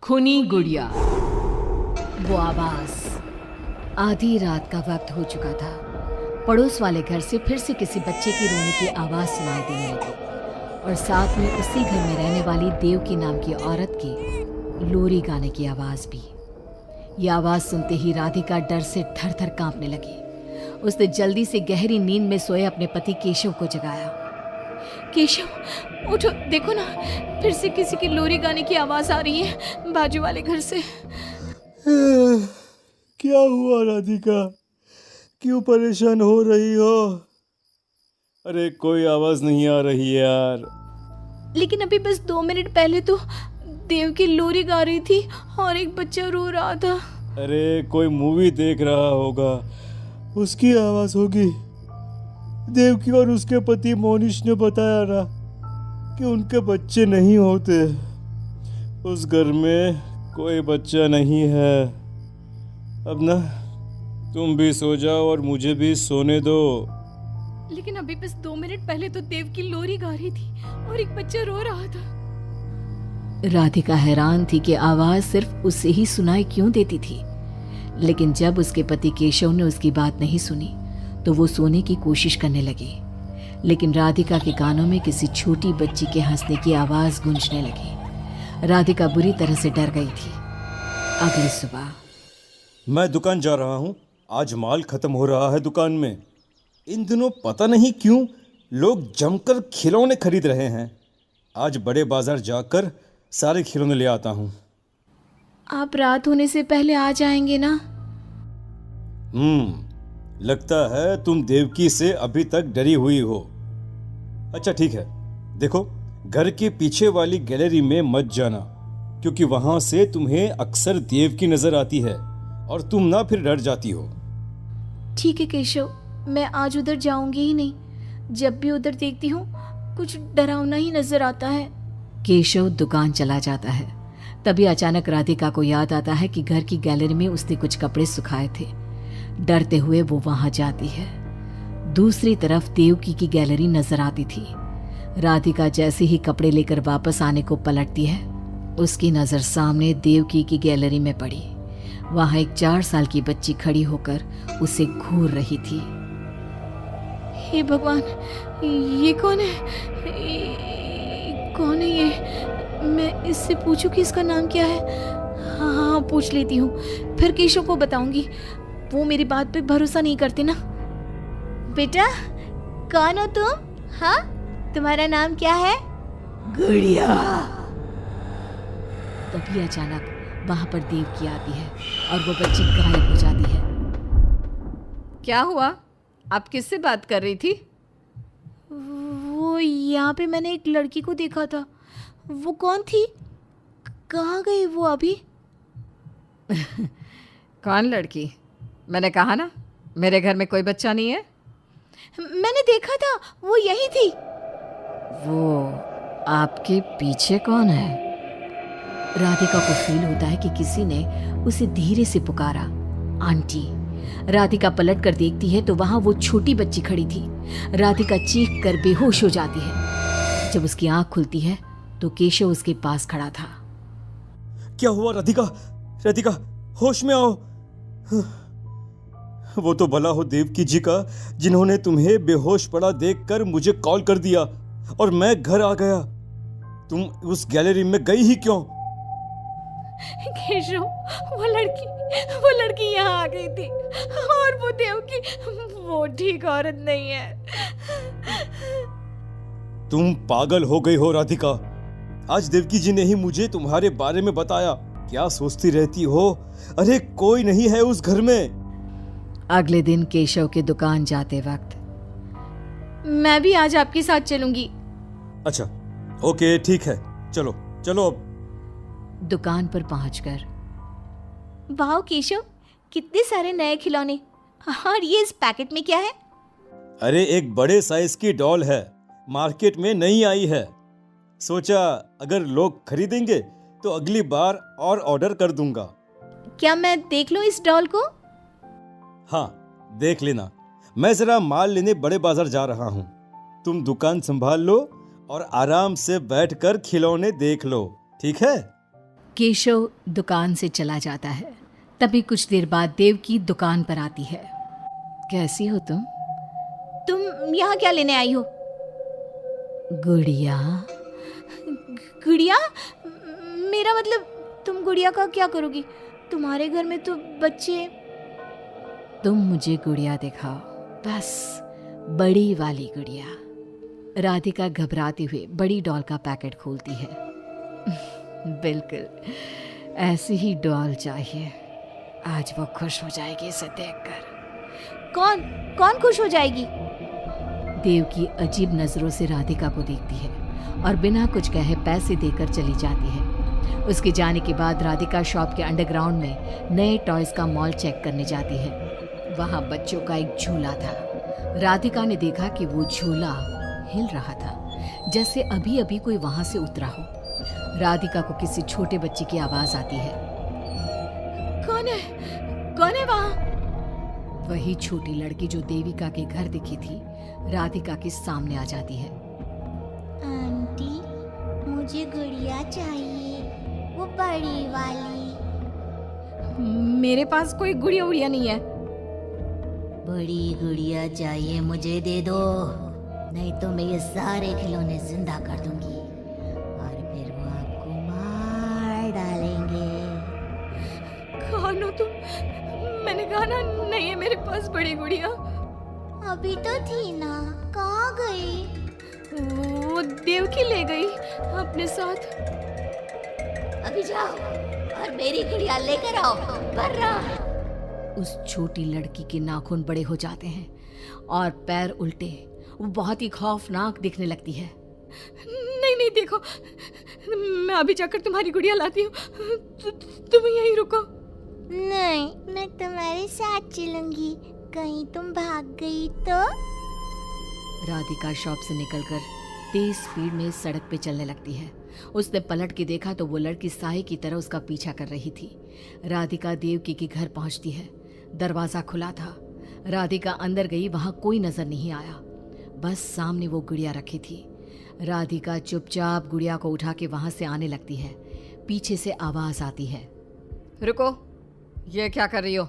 खूनी गुड़िया। वो आवाज। आधी रात का वक्त हो चुका था। पड़ोस वाले घर से फिर से किसी बच्चे की रोने की आवाज सुनाई देने लगी और साथ में उसी घर में रहने वाली देवकी नाम की औरत की लोरी गाने की आवाज भी। ये आवाज सुनते ही राधिका डर से थर थर कांपने लगी। उसने जल्दी से गहरी नींद में सोए अपने पति केशव को जगाया। केशव उठो, देखो ना, फिर से किसी की लोरी गाने की आवाज आ रही है बाजू वाले घर से। क्या हुआ राधिका, क्यों परेशान हो रही हो? अरे कोई आवाज नहीं आ रही यार। लेकिन अभी बस 2 मिनट पहले तो देव की लोरी गा रही थी और एक बच्चा रो रहा था। अरे कोई मूवी देख रहा होगा, उसकी आवाज होगी। देवकी और उसके पति मोनिश ने बताया ना कि उनके बच्चे नहीं होते। उस घर में कोई बच्चा नहीं है। अब ना तुम भी सो जाओ और मुझे भी सोने दो। लेकिन अभी बस 2 मिनट पहले तो देव की लोरी गा रही थी और एक बच्चा रो रहा था। राधिका हैरान थी कि आवाज सिर्फ उसे ही सुनाई क्यों देती थी। लेकिन जब उसके पति केशव ने उसकी बात नहीं सुनी तो वो सोने की कोशिश करने लगी। लेकिन राधिका के कानों में किसी छोटी बच्ची के हंसने की आवाज गूंजने लगी। राधिका बुरी तरह से डर गई थी। अगली सुबह मैं दुकान जा रहा हूँ, आज माल खत्म हो रहा है दुकान में। इन दिनों पता नहीं क्यों लोग जमकर खिलौने खरीद रहे हैं। आज बड़े बाजार जाकर सारे खिलौने ले आता हूँ। आप रात होने से पहले आ जाएंगे ना? लगता है तुम देवकी से अभी तक डरी हुई हो। अच्छा ठीक है, देखो घर के पीछे वाली गैलरी में मत जाना, क्योंकि वहां से तुम्हें अक्सर देवकी नजर आती है और तुम ना फिर डर जाती हो। ठीक है केशव, मैं आज उधर जाऊंगी ही नहीं। जब भी उधर देखती हूँ कुछ डरावना ही नजर आता है। केशव दुकान चला जाता है। तभी अचानक राधिका को याद आता है कि घर की गैलरी में उसने कुछ कपड़े सुखाए थे। डरते हुए वो वहां जाती है। दूसरी तरफ देवकी की गैलरी नजर आती थी। राधिका जैसे ही कपड़े लेकर वापस आने को पलटती है, उसकी नजर सामने देवकी की गैलरी में पड़ी। वहां एक 4 साल की बच्ची खड़ी होकर उसे घूर रही थी। हे भगवान, ये कौन है? कौन है ये? मैं इससे पूछूं कि इसका नाम क्या है? हाँ, पूछ लेती हूँ, फिर केशव को बताऊंगी। वो मेरी बात पे भरोसा नहीं करते ना। बेटा, कौन हो तुम? हाँ, तुम्हारा नाम क्या है? गुड़िया। तभी अचानक वहां पर देवकी आती है और वो बच्ची गायब हो जाती है। क्या हुआ? आप किससे बात कर रही थी? वो यहाँ पे मैंने एक लड़की को देखा था। वो कौन थी? कहाँ गई वो अभी? कौन लड़की? मैंने कहा ना, मेरे घर में कोई बच्चा नहीं है। मैंने देखा था, वो यही थी। वो आपके पीछे कौन है? राधिका को फील होता है कि किसी ने उसे धीरे से पुकारा, आंटी। राधिका पलट कर देखती है तो वहां वो छोटी बच्ची खड़ी थी। राधिका चीख कर बेहोश हो जाती है। जब उसकी आंख खुलती है तो केशव उसके पास खड़ा था। क्या हुआ राधिका? राधिका, होश में आओ। वो तो भला हो देवकी जी का, जिन्होंने तुम्हें बेहोश पड़ा देखकर मुझे कॉल कर दिया और मैं घर आ गया। तुम उस गैलरी में गई ही क्यों? केशव, वो लड़की यहाँ आ गई थी और वो देवकी, वो ठीक औरत नहीं है। तुम पागल हो गई हो राधिका। आज देवकी जी ने ही मुझे तुम्हारे बारे में बताया। क्या सोचती रहती हो? अरे कोई नहीं है उस घर में। अगले दिन केशव के दुकान जाते वक्त, मैं भी आज आपके साथ चलूंगी। अच्छा ओके ठीक है, चलो चलो। दुकान पर पहुंचकर, वाह केशव, कितने सारे नए खिलौने। और ये इस पैकेट में क्या है? अरे एक बड़े साइज की डॉल है, मार्केट में नहीं आई है। सोचा अगर लोग खरीदेंगे तो अगली बार और ऑर्डर कर दूंगा। क्या मैं देख लूं इस डॉल को? हाँ देख लेना, मैं जरा माल लेने बड़े बाजार जा रहा हूँ। तुम दुकान संभाल लो और आराम से बैठकर खिलौने देख लो, ठीक है? केशव दुकान से चला जाता है। तभी कुछ देर बाद देवकी दुकान पर आती है। कैसी हो तुम? तुम यहाँ क्या लेने आई हो? गुड़िया। गुड़िया? मेरा मतलब तुम गुड़िया का क्या करोगी? तुम्हारे घर में तो बच्चे। तुम मुझे गुड़िया दिखाओ, बस बड़ी वाली गुड़िया। राधिका घबराते हुए बड़ी डॉल का पैकेट खोलती है। बिल्कुल ऐसी ही डॉल चाहिए। आज वो खुश हो जाएगी इसे देखकर। कौन कौन खुश हो जाएगी? देवकी अजीब नजरों से राधिका को देखती है और बिना कुछ कहे पैसे देकर चली जाती है। उसके जाने के बाद राधिका शॉप के अंडरग्राउंड में नए टॉयज का मॉल चेक करने जाती है। वहां बच्चों का एक झूला था। राधिका ने देखा कि वो झूला हिल रहा था, जैसे अभी अभी कोई वहां से उतरा हो। राधिका को किसी छोटे बच्चे की आवाज आती है। कौन है वहां? वही छोटी लड़की जो देविका के घर दिखी थी राधिका के सामने आ जाती है। आंटी, मुझे गुड़िया चाहिए, वो बड़ी वाली। मेरे पास कोई गुड़िया उड़िया नहीं है। बड़ी गुड़िया चाहिए, मुझे दे दो, नहीं तो मैं ये सारे खिलौने जिंदा कर दूंगी और फिर वो आपको मार डालेंगे। कौन हो तुम? मैंने कहा ना नहीं है मेरे पास बड़ी गुड़िया। अभी तो थी ना, कहाँ गई? वो देवकी ले गई अपने साथ। अभी जाओ और मेरी गुड़िया लेकर आओ, बर्रा। उस छोटी लड़की के नाखून बड़े हो जाते हैं और पैर उल्टे। वो बहुत ही खौफनाक दिखने लगती है। नहीं देखो, मैं अभी जाकर तुम्हारी गुड़िया लाती हूँ। तुम यहीं रुको। नहीं, मैं तुम्हारे साथ चलूंगी, कहीं तुम भाग गई तो। राधिका शॉप से निकलकर तेज स्पीड में सड़क पे चलने लगती है। उसने पलट के देखा तो वो लड़की साए की तरह उसका पीछा कर रही थी। राधिका देवकी के घर पहुंचती है। दरवाजा खुला था। राधिका अंदर गई, वहां कोई नजर नहीं आया, बस सामने वो गुड़िया रखी थी। राधिका चुपचाप गुड़िया को उठा के वहां से आने लगती है। पीछे से आवाज आती है। रुको, ये क्या कर रही हो?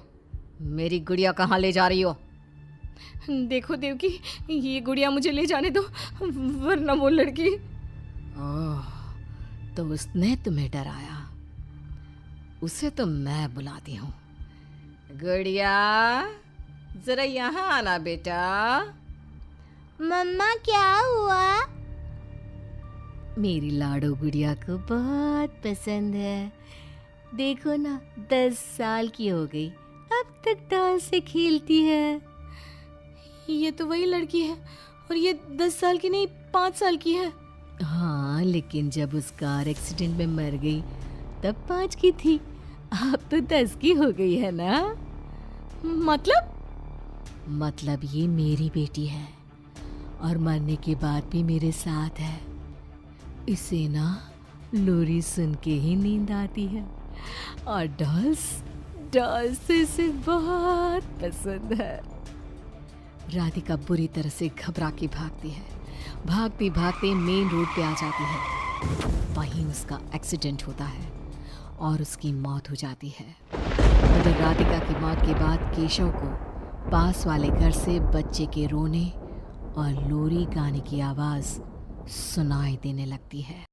मेरी गुड़िया कहाँ ले जा रही हो? देखो देवकी, ये गुड़िया मुझे ले जाने दो, वरना वो लड़की। ओह, तो उसने तुम्हें डराया। उसे तो मैं बुलाती हूँ। गुड़िया, जरा यहाँ आना बेटा। मम्मा, क्या हुआ? मेरी लाडो गुड़िया को बहुत पसंद है। देखो ना, 10 साल की हो गई, अब तक डॉल से खेलती है। ये तो वही लड़की है, और ये 10 साल की नहीं 5 साल की है। हाँ, लेकिन जब उस कार एक्सीडेंट में मर गई तब 5 की थी, अब तो 10 की हो गई है ना। मतलब ये मेरी बेटी है और मरने के बाद भी मेरे साथ है। इसे ना लोरी सुन के ही नींद आती है और डॉल्स इसे बहुत पसंद है। राधिका बुरी तरह से घबरा के भागती है। भागते भागते मेन रोड पे आ जाती है। वहीं उसका एक्सीडेंट होता है और उसकी मौत हो जाती है। मगर राधिका की मौत के बाद केशव को पास वाले घर से बच्चे के रोने और लोरी गाने की आवाज़ सुनाई देने लगती है।